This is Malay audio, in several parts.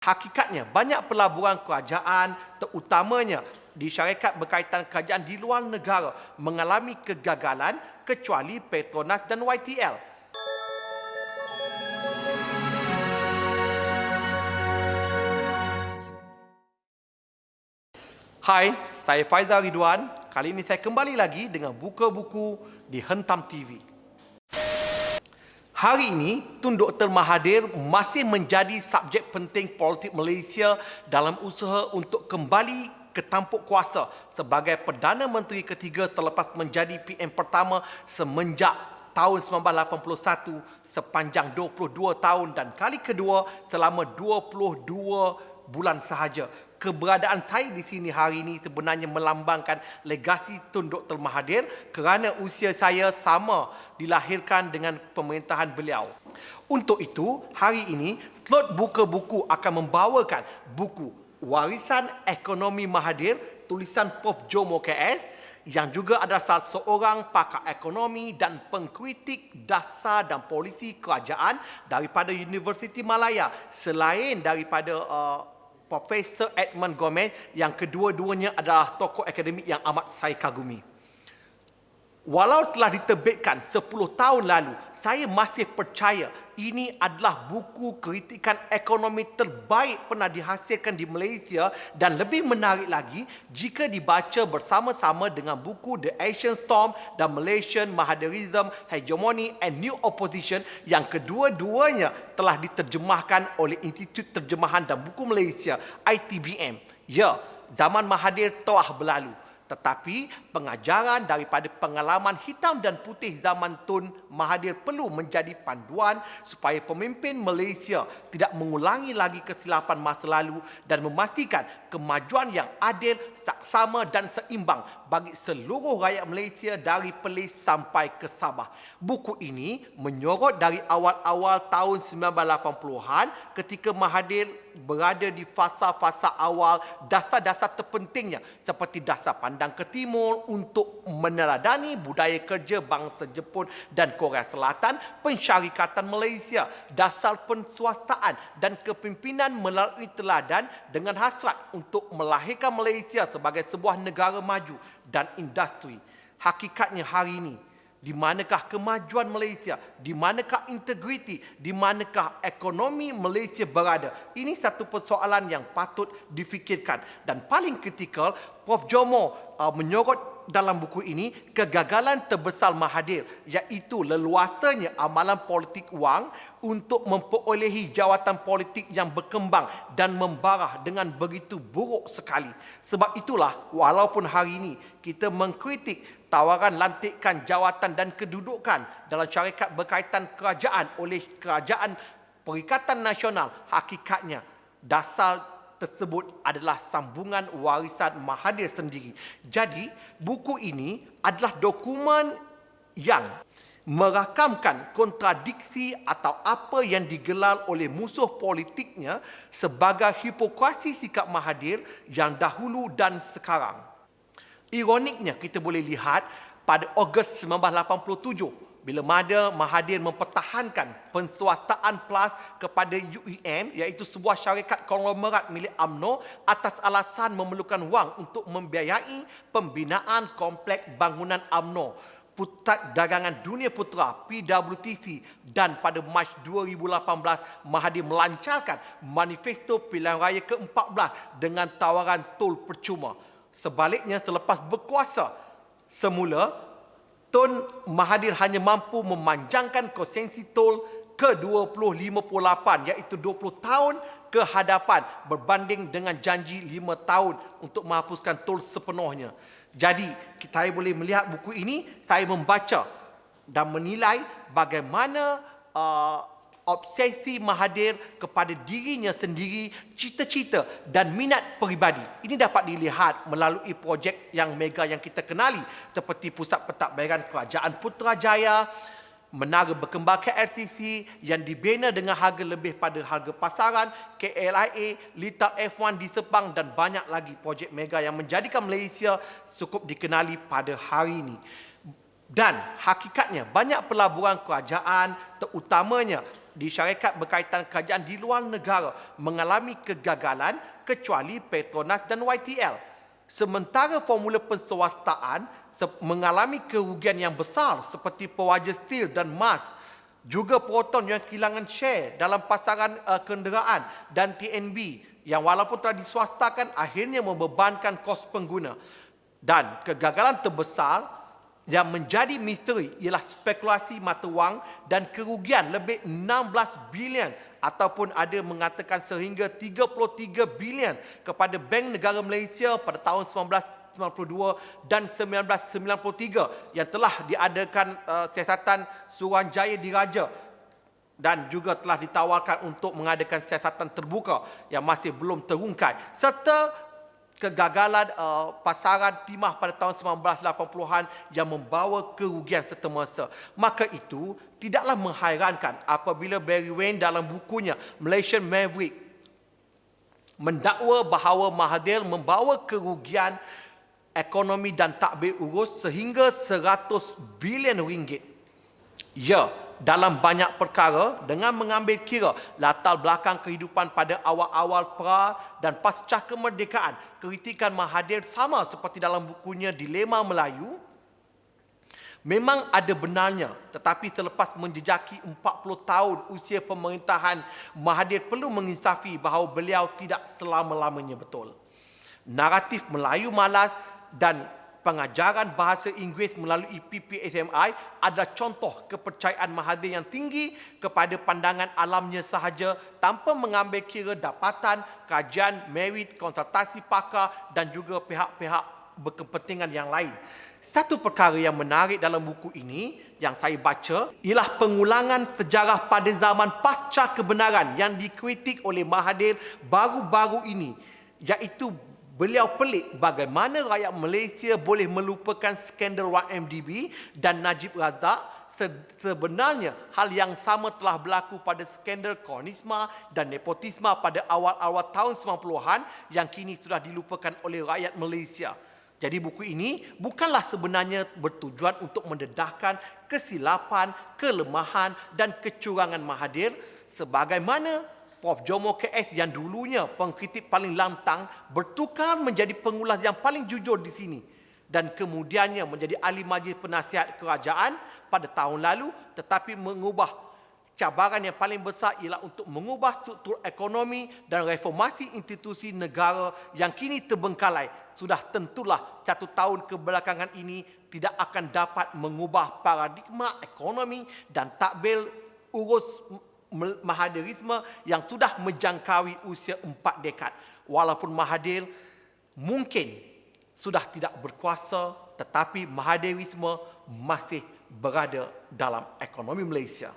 Hakikatnya, banyak pelaburan kerajaan, terutamanya di syarikat berkaitan kerajaan di luar negara, mengalami kegagalan kecuali Petronas dan YTL. Hai, saya Faizal Ridwan. Kali ini saya kembali lagi dengan buka buku di Hentam TV. Hari ini, Tun Dr. Mahathir masih menjadi subjek penting politik Malaysia dalam usaha untuk kembali ke tampuk kuasa sebagai Perdana Menteri ketiga selepas menjadi PM pertama semenjak tahun 1981 sepanjang 22 tahun dan kali kedua selama 22 bulan sahaja. Keberadaan saya di sini hari ini sebenarnya melambangkan legasi Tun Dr. Mahathir kerana usia saya sama dilahirkan dengan pemerintahan beliau. Untuk itu, hari ini Slot Buka Buku akan membawakan buku Warisan Ekonomi Mahathir tulisan Prof. Jomo KS yang juga adalah salah seorang pakar ekonomi dan pengkritik dasar dan polisi kerajaan daripada Universiti Malaya selain daripada Profesor Edmund Gomez yang kedua-duanya adalah tokoh akademik yang amat saya kagumi. Walau telah diterbitkan 10 tahun lalu, saya masih percaya ini adalah buku kritikan ekonomi terbaik pernah dihasilkan di Malaysia dan lebih menarik lagi jika dibaca bersama-sama dengan buku The Asian Storm dan Malaysian Mahathirism, Hegemony and New Opposition yang kedua-duanya telah diterjemahkan oleh Institut Terjemahan dan Buku Malaysia, ITBM. Ya, zaman Mahathir telah berlalu. Tetapi pengajaran daripada pengalaman hitam dan putih zaman Tun Mahathir perlu menjadi panduan supaya pemimpin Malaysia tidak mengulangi lagi kesilapan masa lalu dan memastikan kemajuan yang adil, saksama dan seimbang bagi seluruh rakyat Malaysia dari Perlis sampai ke Sabah. Buku ini menyorot dari awal-awal tahun 1980-an ketika Mahathir berada di fasa-fasa awal dasar-dasar terpentingnya seperti dasar pandang ke timur untuk meneladani budaya kerja bangsa Jepun dan Korea Selatan, pensyarikatan Malaysia, dasar penswastaan dan kepimpinan melalui teladan dengan hasrat untuk melahirkan Malaysia sebagai sebuah negara maju dan industri. Hakikatnya hari ini, di manakah kemajuan Malaysia? Di manakah integriti? Di manakah ekonomi Malaysia berada? Ini satu persoalan yang patut difikirkan. Dan paling kritikal, Prof. Jomo menyorot dalam buku ini kegagalan terbesar Mahathir, iaitu leluasanya amalan politik wang untuk memperolehi jawatan politik yang berkembang dan membarah dengan begitu buruk sekali. Sebab itulah, walaupun hari ini kita mengkritik tawaran lantikan jawatan dan kedudukan dalam syarikat berkaitan kerajaan oleh Kerajaan Perikatan Nasional, hakikatnya dasar tersebut adalah sambungan warisan Mahathir sendiri. Jadi, buku ini adalah dokumen yang merakamkan kontradiksi atau apa yang digelar oleh musuh politiknya sebagai hipokrasi sikap Mahathir yang dahulu dan sekarang. Ironiknya, kita boleh lihat pada Ogos 1987 bila mana Mahathir mempertahankan penswastaan PLAS kepada UEM, iaitu sebuah syarikat konglomerat milik UMNO atas alasan memerlukan wang untuk membiayai pembinaan kompleks bangunan UMNO, Pusat Dagangan Dunia Putra PWTC, dan pada Mac 2018 Mahathir melancarkan Manifesto Pilihan Raya ke-14 dengan tawaran tol percuma. Sebaliknya, selepas berkuasa semula, Tun Mahathir hanya mampu memanjangkan konsensi tol ke 2058, iaitu 20 tahun ke hadapan berbanding dengan janji 5 tahun untuk menghapuskan tol sepenuhnya. Jadi, saya boleh melihat buku ini, saya membaca dan menilai bagaimana obsesi Mahathir kepada dirinya sendiri, cita-cita dan minat peribadi. Ini dapat dilihat melalui projek yang mega yang kita kenali seperti Pusat Pentadbiran Kerajaan Putrajaya, Menara Berkembar KLCC yang dibina dengan harga lebih pada harga pasaran, KLIA, Lita F1 di Sepang dan banyak lagi projek mega yang menjadikan Malaysia cukup dikenali pada hari ini. Dan hakikatnya banyak pelaburan kerajaan terutamanya di syarikat berkaitan kerajaan di luar negara mengalami kegagalan kecuali Petronas dan YTL. Sementara formula penswastaan mengalami kerugian yang besar seperti Pewaja Steel dan MAS, juga Proton yang kehilangan share dalam pasaran kenderaan dan TNB yang walaupun telah diswastakan akhirnya membebankan kos pengguna. Dan kegagalan terbesar yang menjadi misteri ialah spekulasi mata wang dan kerugian lebih 16 bilion ataupun ada mengatakan sehingga 33 bilion kepada Bank Negara Malaysia pada tahun 1992 dan 1993 yang telah diadakan siasatan Suruhanjaya Diraja dan juga telah ditawarkan untuk mengadakan siasatan terbuka yang masih belum terungkai, serta kegagalan pasaran timah pada tahun 1980-an yang membawa kerugian serta merta. Maka itu tidaklah mengherankan apabila Barry Wayne dalam bukunya Malaysian Maverick mendakwa bahawa Mahathir membawa kerugian ekonomi dan takbir urus sehingga 100 bilion ringgit. Ya, dalam banyak perkara dengan mengambil kira latar belakang kehidupan pada awal-awal pra dan pasca kemerdekaan, kritikan Mahathir sama seperti dalam bukunya Dilema Melayu memang ada benarnya, tetapi selepas menjejaki 40 tahun usia pemerintahan, Mahathir perlu menginsafi bahawa beliau tidak selama-lamanya betul. Naratif Melayu malas dan pengajaran bahasa Inggeris melalui PPSMI adalah contoh kepercayaan Mahathir yang tinggi kepada pandangan alamnya sahaja tanpa mengambil kira dapatan, kajian, merit, konsultasi pakar dan juga pihak-pihak berkepentingan yang lain. Satu perkara yang menarik dalam buku ini yang saya baca ialah pengulangan sejarah pada zaman pasca kebenaran yang dikritik oleh Mahathir baru-baru ini, iaitu beliau pelik bagaimana rakyat Malaysia boleh melupakan skandal 1MDB dan Najib Razak. Sebenarnya hal yang sama telah berlaku pada skandal komunisme dan nepotisme pada awal-awal tahun 90-an yang kini sudah dilupakan oleh rakyat Malaysia. Jadi buku ini bukanlah sebenarnya bertujuan untuk mendedahkan kesilapan, kelemahan dan kecurangan Mahathir sebagaimana Prof. Jomo KS yang dulunya pengkritik paling lantang bertukar menjadi pengulas yang paling jujur di sini dan kemudiannya menjadi ahli majlis penasihat kerajaan pada tahun lalu, tetapi mengubah cabaran yang paling besar ialah untuk mengubah struktur ekonomi dan reformasi institusi negara yang kini terbengkalai. Sudah tentulah 1 tahun kebelakangan ini tidak akan dapat mengubah paradigma ekonomi dan takbir urus Mahadhirisme yang sudah menjangkaui usia 4 dekad. Walaupun Mahathir mungkin sudah tidak berkuasa, tetapi Mahadhirisme masih berada dalam ekonomi Malaysia.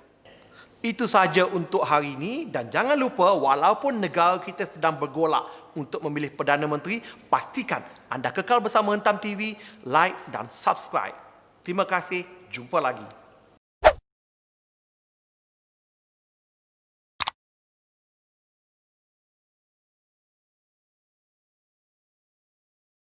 Itu sahaja untuk hari ini dan jangan lupa walaupun negara kita sedang bergolak untuk memilih Perdana Menteri, pastikan anda kekal bersama Hentam TV, like dan subscribe. Terima kasih, jumpa lagi.